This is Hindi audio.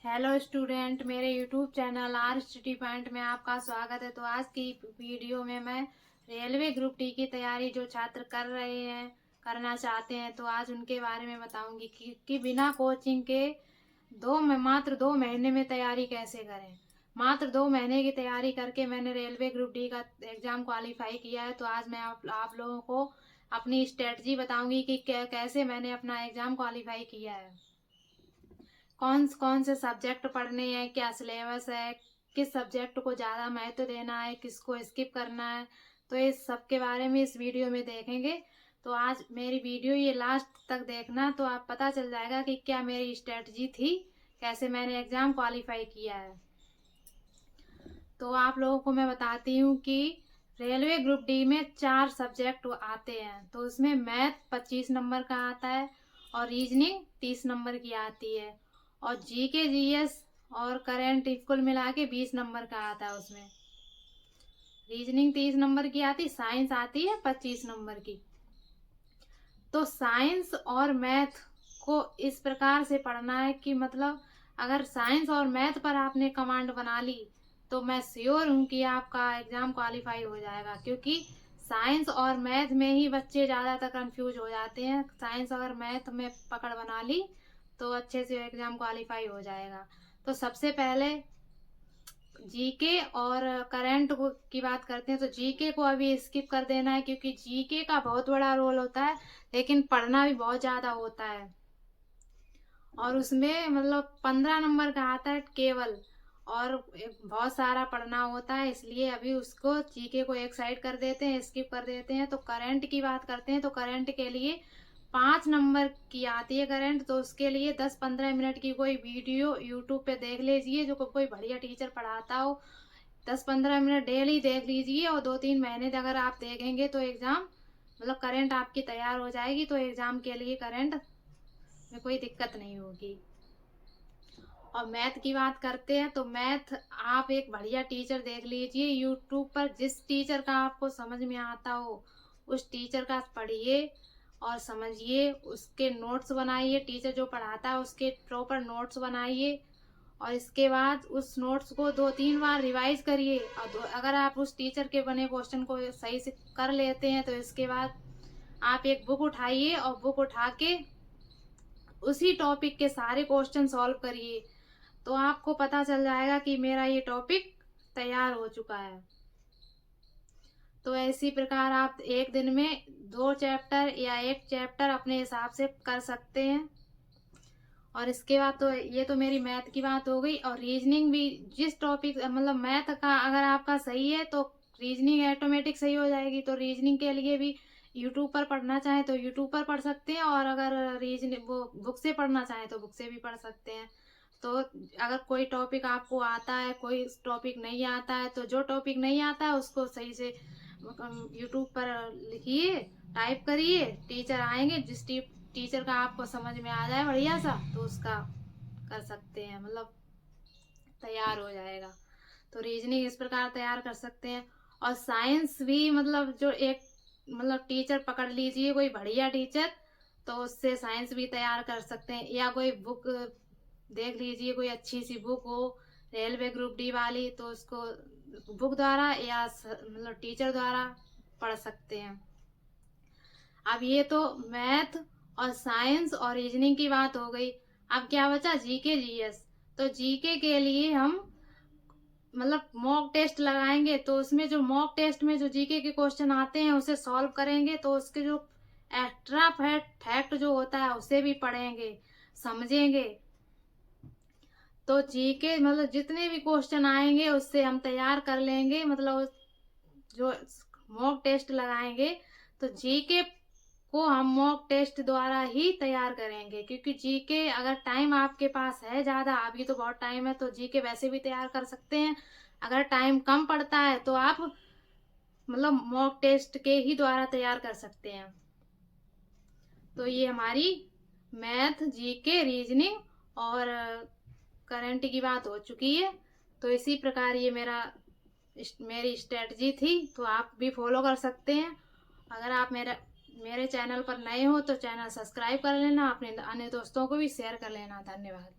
हेलो स्टूडेंट, मेरे YouTube channel are study point में आपका स्वागत है। तो आज की वीडियो में मैं रेलवे ग्रुप डी की तैयारी जो छात्र कर रहे हैं, करना चाहते हैं, तो आज उनके बारे में बताऊंगी कि बिना कोचिंग के मात्र 2 महीने में तैयारी कैसे करें। मात्र 2 महीने की तैयारी करके मैंने रेलवे ग्रुप डी का एग्ज़ाम क्वालिफाई किया है। तो आज मैं आप लोगों को अपनी स्ट्रेटजी बताऊंगी कि कैसे मैंने अपना एग्ज़ाम क्वालिफाई किया है, कौन कौन से सब्जेक्ट पढ़ने हैं, क्या सिलेबस है, किस सब्जेक्ट को ज़्यादा महत्व देना है, किसको स्किप करना है। तो इस सब के बारे में इस वीडियो में देखेंगे। तो आज मेरी वीडियो ये लास्ट तक देखना, तो आप पता चल जाएगा कि क्या मेरी स्ट्रेटजी थी, कैसे मैंने एग्ज़ाम क्वालिफाई किया है। तो आप लोगों को मैं बताती हूँ कि रेलवे ग्रुप डी में 4 सब्जेक्ट आते हैं। तो उसमें मैथ 25 नंबर का आता है और रीजनिंग 30 नंबर की आती है, और जीके जीएस और करंट कुल मिला के 20 नंबर का आता है। उसमें रीजनिंग 30 नंबर की आती, साइंस आती है 25 नंबर की। तो साइंस और मैथ को इस प्रकार से पढ़ना है कि मतलब अगर साइंस और मैथ पर आपने कमांड बना ली तो मैं श्योर हूँ कि आपका एग्ज़ाम क्वालिफाई हो जाएगा, क्योंकि साइंस और मैथ में ही बच्चे ज़्यादातर कंफ्यूज हो जाते हैं। साइंस और मैथ में पकड़ बना ली तो अच्छे से एग्ज़ाम क्वालिफाई हो जाएगा। तो सबसे पहले जीके और करंट की बात करते हैं। तो जीके को अभी स्किप कर देना है, क्योंकि जीके का बहुत बड़ा रोल होता है, लेकिन पढ़ना भी बहुत ज़्यादा होता है, और उसमें मतलब 15 नंबर का आता है केवल, और बहुत सारा पढ़ना होता है, इसलिए अभी उसको जीके को एक साइड कर देते हैं, स्किप कर देते हैं। तो करंट की बात करते हैं। तो करंट के लिए 5 नंबर की आती है करंट। तो उसके लिए 10-15 मिनट की कोई वीडियो यूट्यूब पे देख लीजिए, जो कोई बढ़िया टीचर पढ़ाता हो। 10-15 मिनट डेली देख लीजिए, और 2-3 महीने तक अगर आप देखेंगे तो एग्ज़ाम मतलब करंट आपकी तैयार हो जाएगी। तो एग्ज़ाम के लिए करंट में कोई दिक्कत नहीं होगी। और मैथ की बात करते हैं। तो मैथ आप एक बढ़िया टीचर देख लीजिए यूट्यूब पर, जिस टीचर का आपको समझ में आता हो उस टीचर का पढ़िए और समझिए, उसके नोट्स बनाइए। टीचर जो पढ़ाता है उसके प्रॉपर नोट्स बनाइए, और इसके बाद उस नोट्स को 2-3 बार रिवाइज करिए। और अगर आप उस टीचर के बने क्वेश्चन को सही से कर लेते हैं तो इसके बाद आप एक बुक उठाइए, और बुक उठा के उसी टॉपिक के सारे क्वेश्चन सॉल्व करिए। तो आपको पता चल जाएगा कि मेरा ये टॉपिक तैयार हो चुका है। तो इसी प्रकार आप एक दिन में 2 चैप्टर या 1 चैप्टर अपने हिसाब से कर सकते हैं। और इसके बाद तो ये तो मेरी मैथ की बात हो गई। और रीजनिंग भी, जिस टॉपिक मतलब मैथ का अगर आपका सही है तो रीजनिंग ऑटोमेटिक सही हो जाएगी। तो रीजनिंग के लिए भी यूट्यूब पर पढ़ना चाहें तो यूट्यूब पर पढ़ सकते हैं, और अगर रीजनिंग वो बुक से पढ़ना चाहें तो बुक से भी पढ़ सकते हैं। तो अगर कोई टॉपिक आपको आता है, कोई टॉपिक नहीं आता है, तो जो टॉपिक नहीं आता है उसको सही से यूट्यूब पर लिखिए, टाइप करिए, टीचर आएंगे, जिस टीचर का आपको समझ में आ जाए बढ़िया सा तो उसका कर सकते हैं, मतलब तैयार हो जाएगा। तो रीजनिंग इस प्रकार तैयार कर सकते हैं। और साइंस भी मतलब जो एक मतलब टीचर पकड़ लीजिए, कोई बढ़िया टीचर, तो उससे साइंस भी तैयार कर सकते हैं। या कोई बुक देख लीजिए, कोई अच्छी सी बुक हो रेलवे ग्रुप डी वाली, तो उसको बुक द्वारा या मतलब टीचर द्वारा पढ़ सकते हैं। अब ये तो मैथ और साइंस और रीजनिंग की बात हो गई। अब क्या बचा, जीके जीएस। तो जीके के लिए हम मतलब मॉक टेस्ट लगाएंगे। तो उसमें जो मॉक टेस्ट में जो जीके के क्वेश्चन आते हैं उसे सॉल्व करेंगे। तो उसके जो एक्स्ट्रा फैक्ट जो होता है उसे भी पढ़ेंगे, समझेंगे। तो जीके मतलब जितने भी क्वेश्चन आएंगे उससे हम तैयार कर लेंगे, मतलब जो मॉक टेस्ट लगाएंगे तो जीके को हम मॉक टेस्ट द्वारा ही तैयार करेंगे। क्योंकि जीके अगर टाइम आपके पास है ज़्यादा, अभी तो बहुत टाइम है, तो जीके वैसे भी तैयार कर सकते हैं। अगर टाइम कम पड़ता है तो आप मतलब मॉक टेस्ट के ही द्वारा तैयार कर सकते हैं। तो ये हमारी मैथ, जीके, रीजनिंग और करंट की बात हो चुकी है। तो इसी प्रकार ये मेरी स्ट्रेटजी थी, तो आप भी फॉलो कर सकते हैं। अगर आप मेरे चैनल पर नए हो तो चैनल सब्सक्राइब कर लेना, अपने अन्य दोस्तों को भी शेयर कर लेना। धन्यवाद।